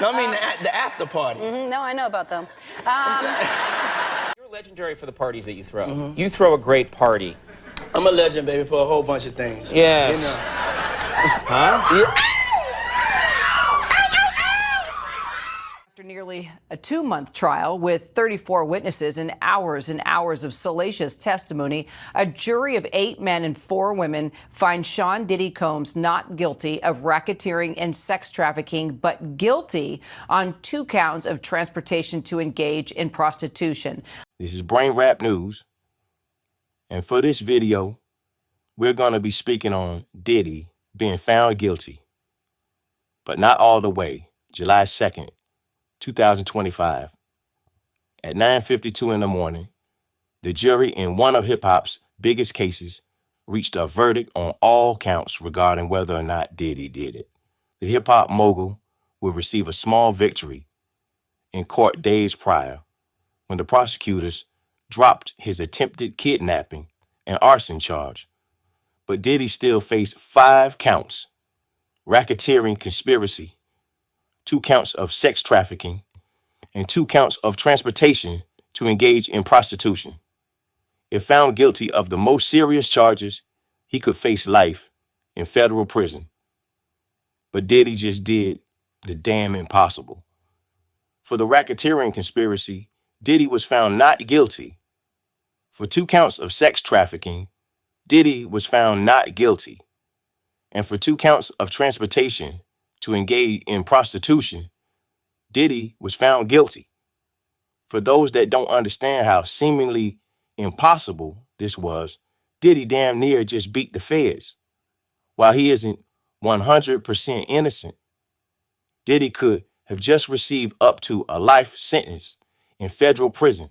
No, I mean the after party. No, I know about them. You're legendary for the parties that you throw. You throw a great party. I'm a legend, baby, for a whole bunch of things. Yes. You know. Huh? Yeah. After nearly a 2-month trial with 34 witnesses and hours of salacious testimony, a jury of 8 men and 4 women finds Sean Diddy Combs not guilty of racketeering and sex trafficking, but guilty on 2 counts of transportation to engage in prostitution. This is Brain Rap News, and for this video, we're going to be speaking on Diddy being found guilty, but not all the way. July 2nd, 2025. At 9:52 in the morning, the jury in one of hip-hop's biggest cases reached a verdict on all counts regarding whether or not Diddy did it. The hip-hop mogul will receive a small victory in court days prior when the prosecutors dropped his attempted kidnapping and arson charge. But Diddy still faced 5 counts: racketeering conspiracy, 2 counts of sex trafficking, and 2 counts of transportation to engage in prostitution. If found guilty of the most serious charges, he could face life in federal prison. But Diddy just did the damn impossible. For the racketeering conspiracy, Diddy was found not guilty. For 2 counts of sex trafficking, Diddy was found not guilty. And for 2 counts of transportation to engage in prostitution, Diddy was found guilty. For those that don't understand how seemingly impossible this was, Diddy damn near just beat the feds. While he isn't 100% innocent, Diddy could have just received up to a life sentence in federal prison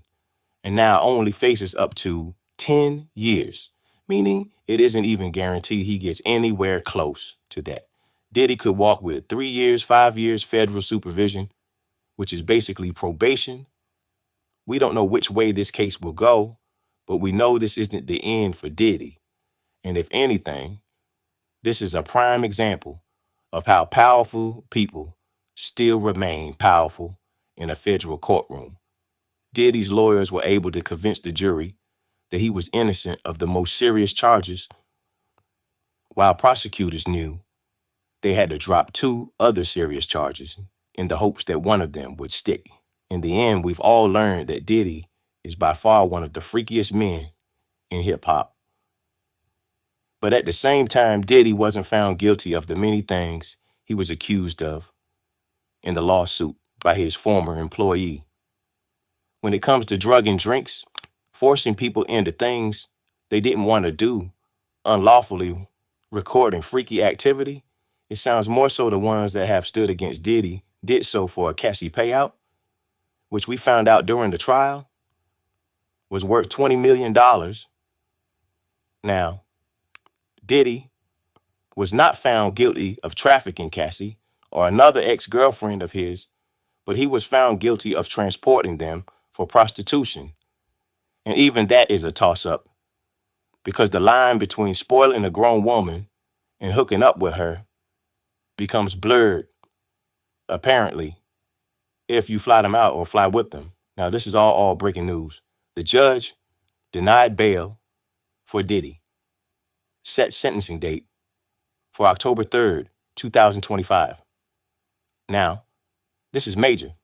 and now only faces up to 10 years, meaning it isn't even guaranteed he gets anywhere close to that. Diddy could walk with 3 years, 5 years federal supervision, which is basically probation. We don't know which way this case will go, but we know this isn't the end for Diddy. And if anything, this is a prime example of how powerful people still remain powerful in a federal courtroom. Diddy's lawyers were able to convince the jury that he was innocent of the most serious charges, while prosecutors knew they had to drop 2 other serious charges in the hopes that one of them would stick. In the end, we've all learned that Diddy is by far one of the freakiest men in hip-hop. But at the same time, Diddy wasn't found guilty of the many things he was accused of in the lawsuit by his former employee. When it comes to drug and drinks, forcing people into things they didn't want to do, unlawfully recording freaky activity, it sounds more so the ones that have stood against Diddy did so for a Cassie payout, which we found out during the trial was worth $20 million. Now, Diddy was not found guilty of trafficking Cassie or another ex-girlfriend of his, but he was found guilty of transporting them for prostitution. And even that is a toss-up, because the line between spoiling a grown woman and hooking up with her becomes blurred, apparently, if you fly them out or fly with them. Now, this is all breaking news. The judge denied bail for Diddy. Set sentencing date for October 3rd, 2025. Now, this is major.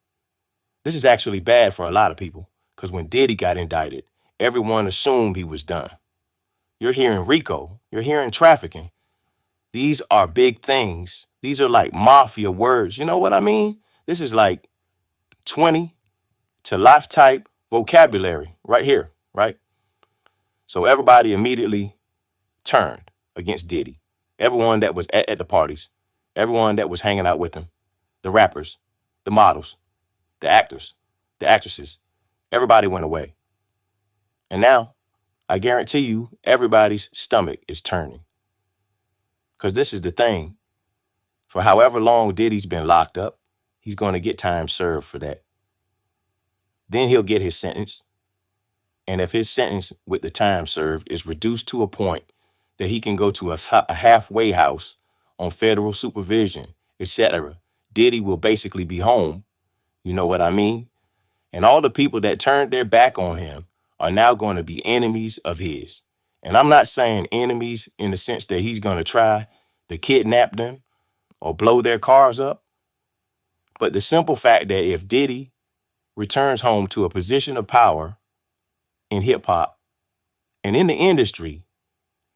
This is actually bad for a lot of people, because when Diddy got indicted, everyone assumed he was done. You're hearing Rico, you're hearing trafficking. These are big things. These are like mafia words. You know what I mean? This is like 20 to life type vocabulary right here, right? So everybody immediately turned against Diddy. Everyone that was at the parties, everyone that was hanging out with him, the rappers, the models, the actors, the actresses, everybody went away. And now, I guarantee you, everybody's stomach is turning. Because this is the thing. For however long Diddy's been locked up, he's going to get time served for that. Then he'll get his sentence. And if his sentence with the time served is reduced to a point that he can go to a halfway house on federal supervision, etc., Diddy will basically be home. You know what I mean? And all the people that turned their back on him are now going to be enemies of his. And I'm not saying enemies in the sense that he's going to try to kidnap them or blow their cars up. But the simple fact that if Diddy returns home to a position of power in hip hop and in the industry,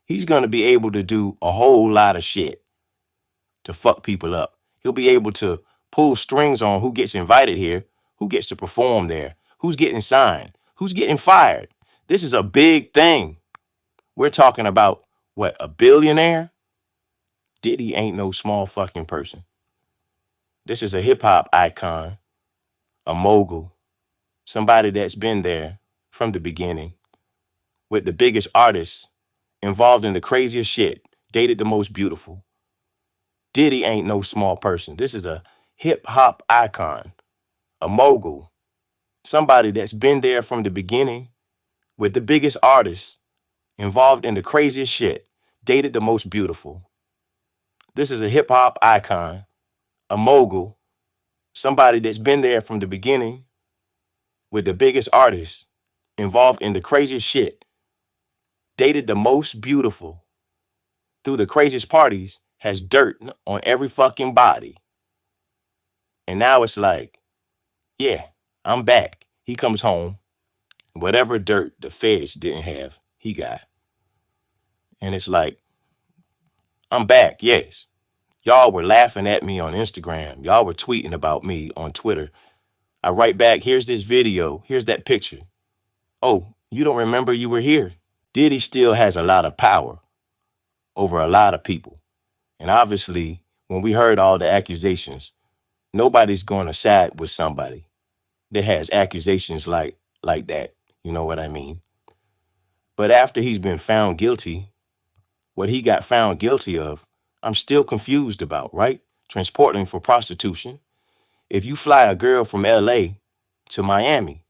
he's going to be able to do a whole lot of shit to fuck people up. He'll be able to pull strings on who gets invited here, who gets to perform there, who's getting signed, who's getting fired. This is a big thing. We're talking about, what, a billionaire? Diddy ain't no small fucking person. This is a hip hop icon, a mogul, somebody that's been there from the beginning with the biggest artists, involved in the craziest shit, dated the most beautiful. Diddy ain't no small person. This is a hip hop icon, a mogul, somebody that's been there from the beginning with the biggest artists, involved in the craziest shit, dated the most beautiful. This is a hip hop icon, a mogul, somebody that's been there from the beginning with the biggest artists, involved in the craziest shit, dated the most beautiful, through the craziest parties, has dirt on every fucking body. And now it's like, yeah, I'm back. He comes home. Whatever dirt the feds didn't have, he got. And it's like, I'm back, yes. Y'all were laughing at me on Instagram. Y'all were tweeting about me on Twitter. I write back, here's this video. Here's that picture. Oh, you don't remember you were here? Diddy still has a lot of power over a lot of people. And obviously, when we heard all the accusations, nobody's going to side with somebody that has accusations like that. You know what I mean? But after he's been found guilty, what he got found guilty of, I'm still confused about, right? Transporting for prostitution. If you fly a girl from LA to Miami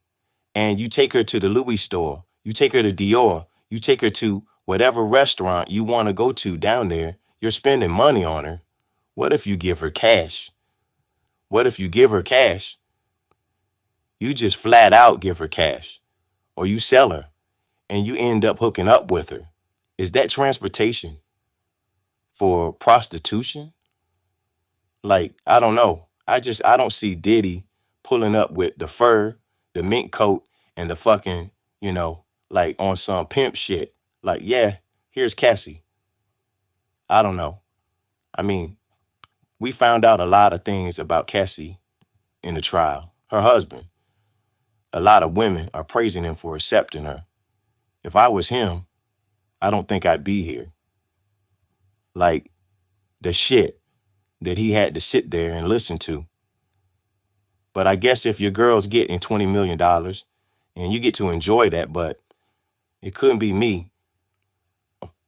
and you take her to the Louis store, you take her to Dior, you take her to whatever restaurant you want to go to down there, you're spending money on her. What if you give her cash? What if you give her cash? You just flat out give her cash, or you sell her and you end up hooking up with her. Is that transportation for prostitution? Like, I don't know. I don't see Diddy pulling up with the fur, the mink coat, and the fucking, like on some pimp shit. Like, yeah, here's Cassie. I don't know. I mean, we found out a lot of things about Cassie in the trial. Her husband. A lot of women are praising him for accepting her. If I was him, I don't think I'd be here. Like, the shit that he had to sit there and listen to. But I guess if your girl's getting $20 million and you get to enjoy that, but it couldn't be me.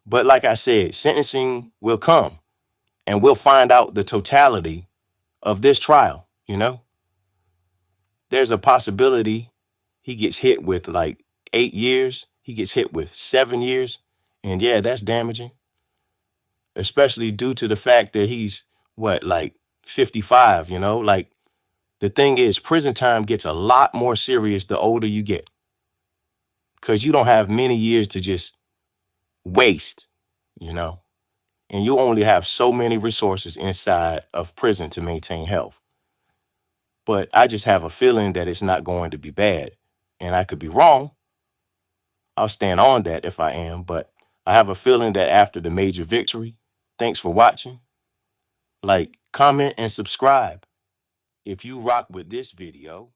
But like I said, sentencing will come and we'll find out the totality of this trial, There's a possibility he gets hit with like 8 years. He gets hit with 7 years. And yeah, that's damaging. Especially due to the fact that he's, like 55, Like, the thing is, prison time gets a lot more serious the older you get. Because you don't have many years to just waste, And you only have so many resources inside of prison to maintain health. But I just have a feeling that it's not going to be bad. And I could be wrong. I'll stand on that if I am. But I have a feeling that after the major victory, thanks for watching. Like, comment, and subscribe if you rock with this video.